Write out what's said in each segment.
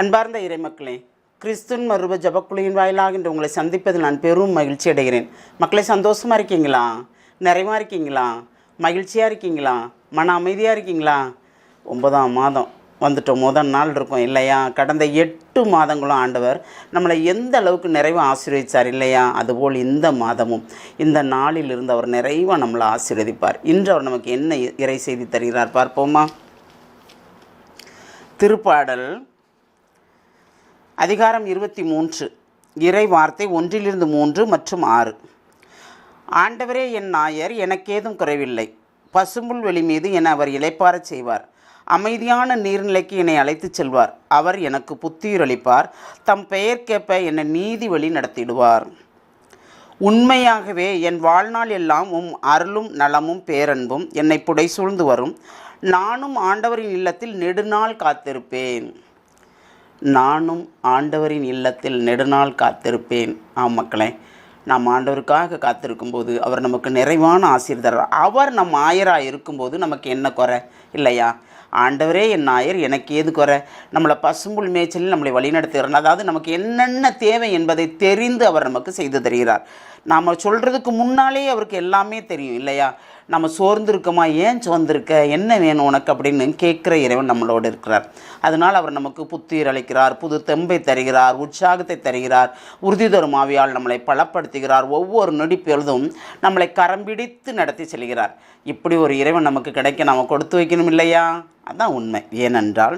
அன்பார்ந்த இறைமக்களே, கிறிஸ்துவின் மறுப ஜபக்குழுவின் வாயிலாக இன்று உங்களை சந்திப்பதில் நான் பெரும் மகிழ்ச்சி அடைகிறேன். மக்களை, சந்தோஷமாக இருக்கீங்களா? நிறைவாக இருக்கீங்களா? மகிழ்ச்சியாக இருக்கீங்களா? மன அமைதியாக இருக்கீங்களா? 9ஆம் மாதம் வந்துட்டோம். முதல் நாள் இருக்கும் இல்லையா? கடந்த 8 மாதங்களும் ஆண்டவர் நம்மளை எந்த அளவுக்கு நிறைவாக ஆசீர்வதித்தார் இல்லையா? அதுபோல் இந்த மாதமும் இந்த நாளிலிருந்து அவர் நிறைவாக நம்மளை ஆசீர்வதிப்பார். இன்று அவர் நமக்கு என்ன இறை செய்தி தருகிறார் பார்ப்போமா? திருப்பாடல் அதிகாரம் 23, இறை வார்த்தை 1-3 மற்றும் 6. ஆண்டவரே என் நாயர், எனக்கேதும் குறைவில்லை. பசும்புல் வெளி மீது என அவர் இளைப்பாறச் செய்வார். அமைதியான நீர்நிலைக்கு என்னை அழைத்துச் செல்வார். அவர் எனக்கு புத்துயிரளிப்பார். தம் பெயர்க்கேற்ப என்னை நீதி வழி நடத்திடுவார். உண்மையாகவே என் வாழ்நாள் எல்லாம் அருளும் நலமும் பேரன்பும் என்னை புடைசூழ்ந்து வரும். நானும் ஆண்டவரின் இல்லத்தில் நெடுநாள் காத்திருப்பேன். நானும் ஆண்டவரின் இல்லத்தில் நெடுநாள் காத்திருப்பேன். மக்களே, நாம் ஆண்டவருக்காக காத்திருக்கும்போது அவர் நமக்கு நிறைவான ஆசீர்வாதம். அவர் நம் ஆயராக இருக்கும்போது நமக்கு என்ன குறை இல்லையா? ஆண்டவரே என் ஆயர், எனக்கு ஏது குறை? நம்மளை பசும்புல் மேய்ச்சலில் நம்மளை வழிநடத்துகிறார். அதாவது நமக்கு என்னென்ன தேவை என்பதை தெரிந்து அவர் நமக்கு செய்து தருகிறார். நாம் சொல்கிறதுக்கு முன்னாலே அவருக்கு எல்லாமே தெரியும் இல்லையா? நம்ம சோர்ந்திருக்கோமா? ஏன் சோர்ந்திருக்க? என்ன வேணும் உனக்கு அப்படின்னு கேட்குற இறைவன் நம்மளோடு இருக்கிறார். அதனால் அவர் நமக்கு புத்துயிர் அளிக்கிறார், புது தெம்பை தருகிறார், உற்சாகத்தை தருகிறார், உறுதி தரும் ஆவியால் நம்மளை பலப்படுத்துகிறார். ஒவ்வொரு நொடி பொழுதும் நம்மளை கரம்பிடித்து நடத்தி செல்கிறார். இப்படி ஒரு இறைவன் நமக்கு கிடைக்க நாம் கொடுத்து வைக்கணும் இல்லையா? அதுதான் உண்மை. ஏனென்றால்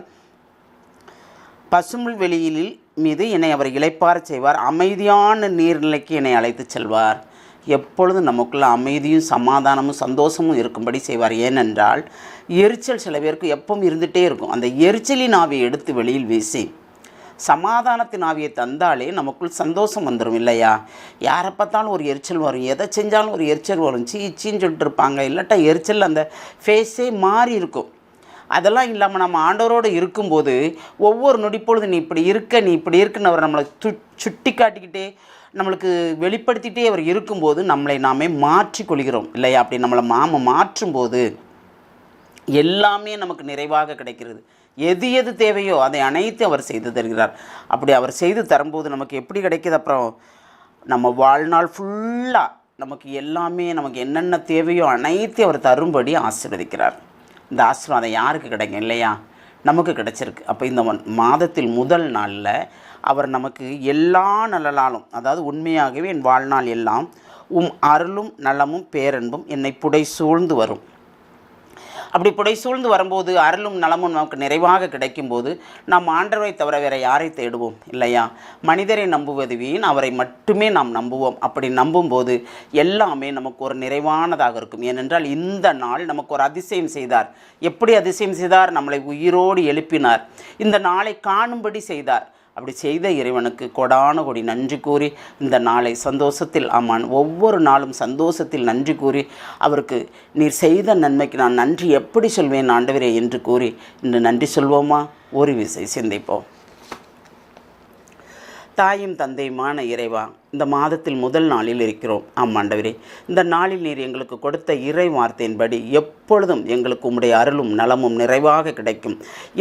பசும்புல் வெளியில் மீது என்னை அவர் இளைப்பாறச் செய்வார். அமைதியான நீர்நிலைக்கு என்னை அழைத்து செல்வார். எப்பொழுதும் நமக்குள்ள அமைதியும் சமாதானமும் சந்தோஷமும் இருக்கும்படி செய்வார். ஏனென்றால் எரிச்சல் சில பேருக்கு எப்பவும் இருந்துகிட்டே இருக்கும். அந்த எரிச்சலின் ஆவியை எடுத்து வெளியில் வீசி சமாதானத்தின் ஆவியை தந்தாலே நமக்குள் சந்தோஷம் வந்துடும் இல்லையா? யாரை பார்த்தாலும் ஒரு எரிச்சல் வரும், எதை செஞ்சாலும் ஒரு எரிச்சல் வரும். சீச்சின்னு சொல்லிட்டு இருப்பாங்க. இல்லாட்டா எரிச்சல் அந்த ஃபேஸே மாறி இருக்கும். அதெல்லாம் இல்லாமல் நம்ம ஆண்டவரோடு இருக்கும்போது ஒவ்வொரு நொடிப்பொழுது நீ இப்படி இருக்குன்னு அவர் நம்மளை சுட்டி காட்டிக்கிட்டே நம்மளுக்கு வெளிப்படுத்திகிட்டே அவர் இருக்கும்போது நம்மளை நாமே மாற்றிக்கொள்கிறோம் இல்லையா? அப்படி நம்மளை மாற்றும்போது எல்லாமே நமக்கு நிறைவாக கிடைக்கிறது. எது எது தேவையோ அதை அனைத்து அவர் செய்து தருகிறார். அப்படி அவர் செய்து தரும்போது நமக்கு எப்படி கிடைக்கிது? அப்புறம் நம்ம வாழ்நாள் ஃபுல்லாக நமக்கு எல்லாமே நமக்கு என்னென்ன தேவையோ அனைத்தையும் அவர் தரும்படி ஆசீர்வதிக்கிறார். இந்த ஆசீர்வாதம் யாருக்கு கிடைக்கும் இல்லையா? நமக்கு கிடைச்சிருக்கு. அப்போ இந்த மாதத்தில் முதல் நாளில் அவர் நமக்கு எல்லா நலனாலும், அதாவது உண்மையாகவே என் வாழ்நாள் எல்லாம் அருளும் நலமும் பேரன்பும் என்னை புடை சூழ்ந்து வரும். அப்படி புடை சூழ்ந்து வரும்போது அருளும் நலமும் நமக்கு நிறைவாக கிடைக்கும்போது நாம் ஆண்டவரை தவிர வேறு யாரை தேடுவோம் இல்லையா? மனிதரை நம்புவது வீண், அவரை மட்டுமே நாம் நம்புவோம். அப்படி நம்பும்போது எல்லாமே நமக்கு ஒரு நிறைவானதாக இருக்கும். ஏனென்றால் இந்த நாள் நமக்கு ஒரு அதிசயம் செய்தார். எப்படி அதிசயம் செய்தார்? நம்மளை உயிரோடு எழுப்பினார். இந்த நாளை காணும்படி செய்தார். அப்படி செய்த இறைவனுக்கு கொடான கொடி நன்றி கூறி இந்த நாளை சந்தோஷத்தில், ஆமான், ஒவ்வொரு நாளும் சந்தோஷத்தில் நன்றி கூறி அவருக்கு நீர் செய்த நன்மைக்கு நான் நன்றி எப்படி சொல்வேன் ஆண்டவரே என்று கூறி இன்று நன்றி சொல்வோமா? ஒரு விசை சிந்திப்போம். தாயும் தந்தையுமான இறைவா, இந்த மாதத்தில் முதல் நாளில் இருக்கிறோம். ஆண்டவரே, இந்த நாளில் நீர் எங்களுக்கு கொடுத்த இறை வார்த்தையின்படி எப்பொழுதும் எங்களுக்கு உம்முடைய அருளும் நலமும் நிறைவாக கிடைக்கும்.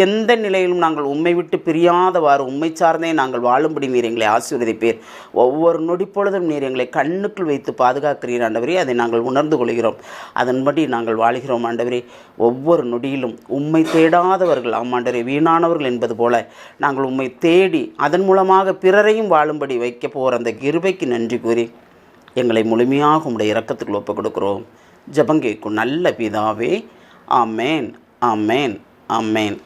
எந்த நிலையிலும் நாங்கள் உம்மை விட்டு பிரியாதவாறு உம்மை சார்ந்தே நாங்கள் வாழும்படி நீர் எங்களை ஆசீர்வதிப்பீர். ஒவ்வொரு நொடிப்பொழுதும் நீர் எங்களை கண்ணுக்குள் வைத்து பாதுகாக்கிறீர் ஆண்டவரே. அதை நாங்கள் உணர்ந்து கொள்கிறோம். அதன்படி நாங்கள் வாழ்கிறோம் ஆண்டவரே. ஒவ்வொரு நொடியிலும் உம்மை தேடாதவர்கள் ஆண்டவரே வீணானவர்கள் என்பது போல நாங்கள் உம்மை தேடி அதன் மூலமாக பிறரையும் வாழும்படி வைக்க போகிற அந்த கிருபைக்கு நன்றி கூறி எங்களை முழுமையாக உம்முடைய இரக்கத்துக்கு ஒப்புக் கொடுக்கிறோம். ஜெபம் கேட்கும் நல்ல பிதாவே. ஆமேன், ஆமேன், ஆமேன்.